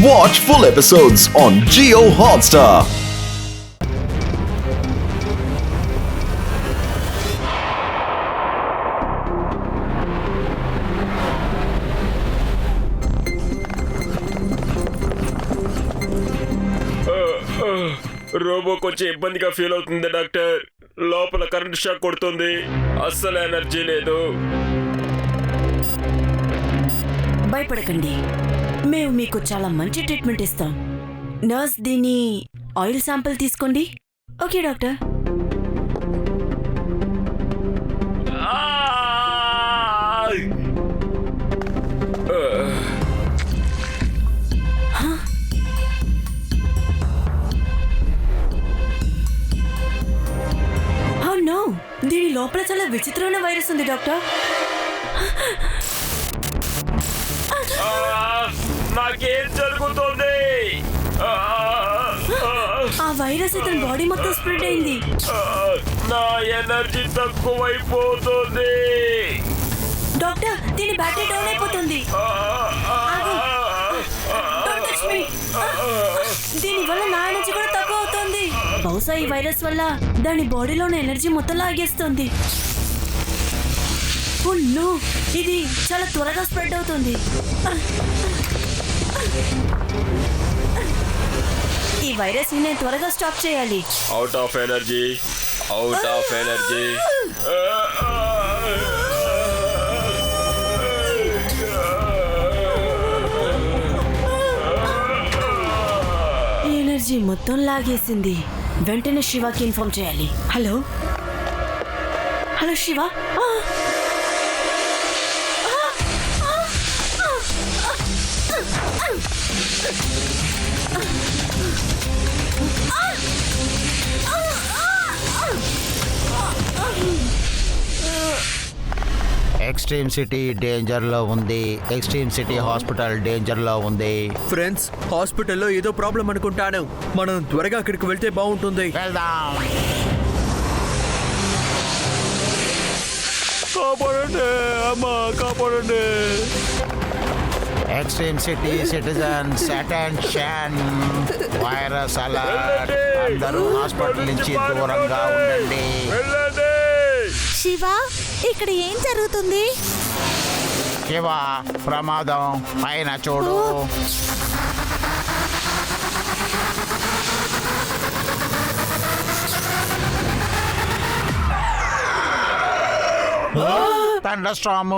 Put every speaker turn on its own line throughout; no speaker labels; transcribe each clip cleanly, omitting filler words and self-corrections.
Watch full episodes on Jio Hotstar.
Robo కొంచెం ఇబ్బందిగా feel అవుతుంది డాక్టర్. లోపల కరెంట్ షాక్ కొడుతుంది, అస్సలు ఎనర్జీ లేదు.
భయపడకండి, మేము మీకు చాలా మంచి ట్రీట్మెంట్ ఇస్తాం. నర్స్ దీని ఆయిల్ శాంపిల్ తీసుకోండి. Okay doctor. దీని లోపల చాలా విచిత్రమైన వైరస్ ఉంది డాక్టర్.
నాకేం జరుగుతుంది?
ఆ వైరస్ ఇతని బాడీ మొత్తం స్ప్రెడ్ అయింది.
నా ఎనర్జీ తక్కువైపోతుంది
డాక్టర్. దీని బ్యాటరీ డౌన్ అయిపోతుంది. దీని వల్ల నా ఎనర్జీ కూడా తక్కువ అవుతుంది. బహుశా ఈ వైరస్ వల్ల దాని బాడీలోని ఎనర్జీ మొత్తం లాగేస్తుంది. ఇది చాలా త్వరగా స్ప్రెడ్ అవుతుంది. ఈ వైరస్ ని నేను త్వరగా స్టాప్ చేయాలి.
Out of energy.
ఎనర్జీ మొత్తం లాగేసింది. వెంటనే శివకి ఇన్ఫార్మ్ చేయాలి. Hello Shiva.
Extreme city danger లో ఉంది. ఎక్స్ట్రీమ్ సిటీ హాస్పిటల్ డేంజర్ లో ఉంది.
ఫ్రెండ్స్, హాస్పిటల్లో ఏదో ప్రాబ్లం అనుకుంటాను. మనం త్వరగా అక్కడికి వెళ్తే బాగుంటుంది.
వెళ్దాం.
కాపాడండి అమ్మా, కాపాడండి.
Extreme city citizens attention, virus alert. అందరూ హాస్పిటల్ నుంచి దూరంగా ఉండండి.
శివ, ఇక్కడ ఏం జరుగుతుంది?
శివ, ప్రమాదం. పైన చూడు. థండర్ స్టార్మ్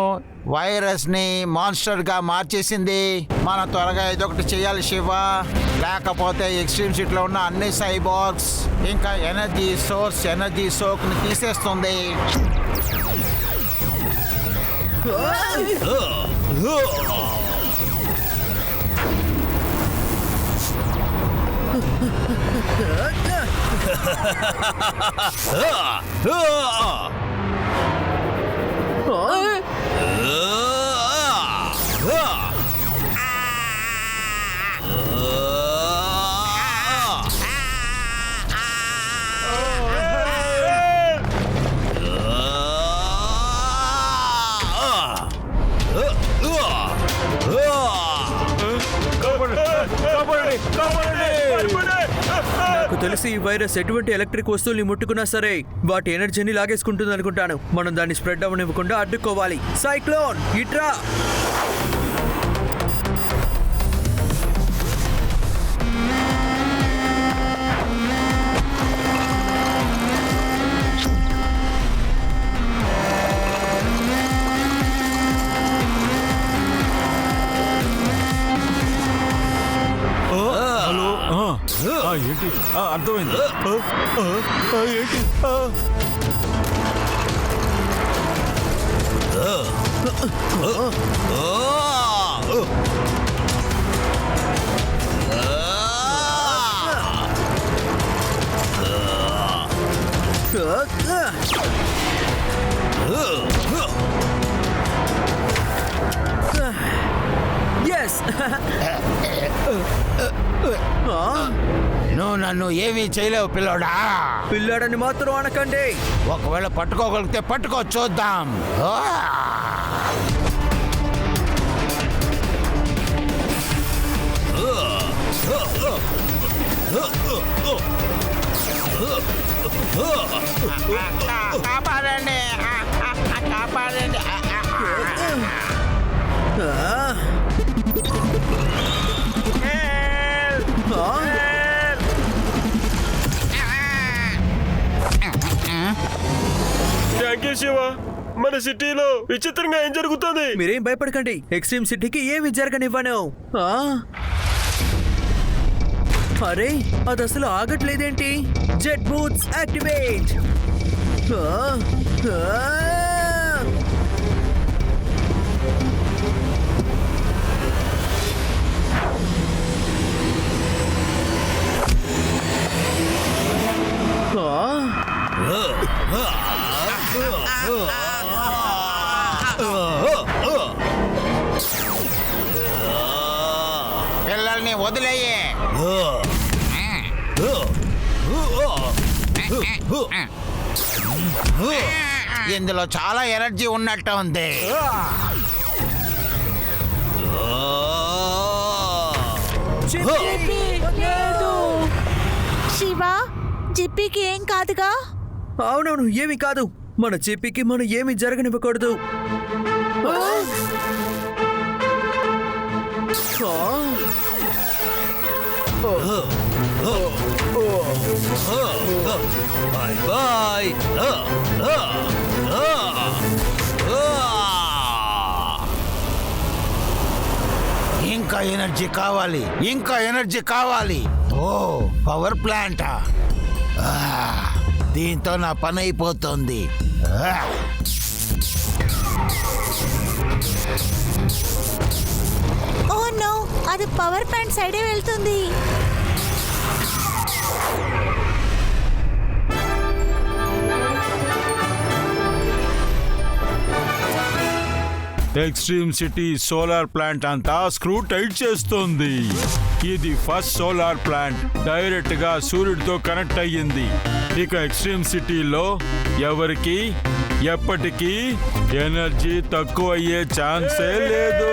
వైరస్ ని మాన్స్టర్ గా మార్చేసింది. మనం త్వరగా ఇదొకటి చేయాలి శివ, లేకపోతే ఎక్స్ట్రీమ్ సిటీ లో ఉన్న అన్ని సైబార్గ్స్ ఇంకా ఎనర్జీ సోక్ ని తీసేస్తుంది.
నాకు తెలిసి ఈ వైరస్ ఎటువంటి ఎలక్ట్రిక్ వస్తువుల్ని ముట్టుకున్నా సరే వాటి ఎనర్జీని లాగేసుకుంటుంది అనుకుంటాను. మనం దాన్ని స్ప్రెడ్ అవ్వనివ్వకుండా అడ్డుకోవాలి. సైక్లోన్ ఇట్రా.
ఏంటి అర్థమైంది ఏంటి
నువ్వు నన్ను ఏమీ చేయలేవు పిల్లోడా.
పిల్లాడని మాత్రం అనకండి.
ఒకవేళ పట్టుకోగలిగితే పట్టుకో, చూద్దాం. కాపాడండి కాపాడండి
థ్యాంక్ యూ శివ. మన సిటీలో విచిత్రంగా ఏం జరుగుతుంది?
మీరేం భయపడకండి, ఎక్స్ట్రీమ్ సిటీకి ఏమి జరగనివ్వను. అరే అది అసలు ఆగట్లేదేంటి? Jet boots activate.
పిల్లల్ని వదిలేయే. ఇందులో చాలా ఎనర్జీ ఉన్నట్టు ఉంది.
శివ, జిప్పికి ఏం కాదుగా?
అవునవును, ఏమి కాదు. మన చిప్పికి మనం ఏమి జరగనివ్వకూడదు.
Bye bye.
ఇంకా ఎనర్జీ కావాలి, ఇంకా ఎనర్జీ కావాలి. ఓ పవర్ ప్లాంటా? దీంతో నా పని అయిపోతుంది.
ఓ నో, అది పవర్ ప్లాంట్ సైడే వెళ్తుంది.
ఎక్స్ట్రీమ్ సిటీ సోలార్ ప్లాంట్ అంతా స్క్రూ టైట్ చేస్తోంది. ఇది ఫస్ట్ సోలార్ ప్లాంట్ డైరెక్ట్ గా సూర్యుడితో కనెక్ట్ అయ్యింది. ఇక ఎక్స్ట్రీమ్ సిటీలో ఎవరికి ఎప్పటికీ ఎనర్జీ తక్కువ అయ్యే ఛాన్సే లేదు.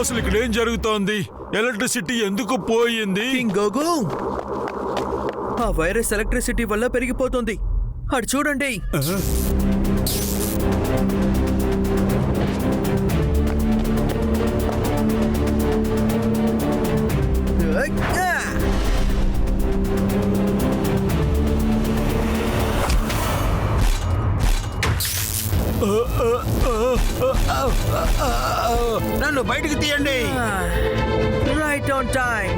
అసలు ఇక్కడ ఏం జరుగుతోంది? ఎలక్ట్రిసిటీ ఎందుకు పోయింది?
కింగ్ గోగు, ఆ వైరస్ ఎలక్ట్రిసిటీ వల్ల పెరిగిపోతుంది. అటు చూడండి.
నన్ను బయటికి తీయండి.
Right on time.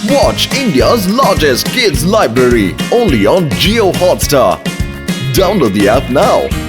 Watch India's largest kids library only on Geo Hotstar. Download the app now.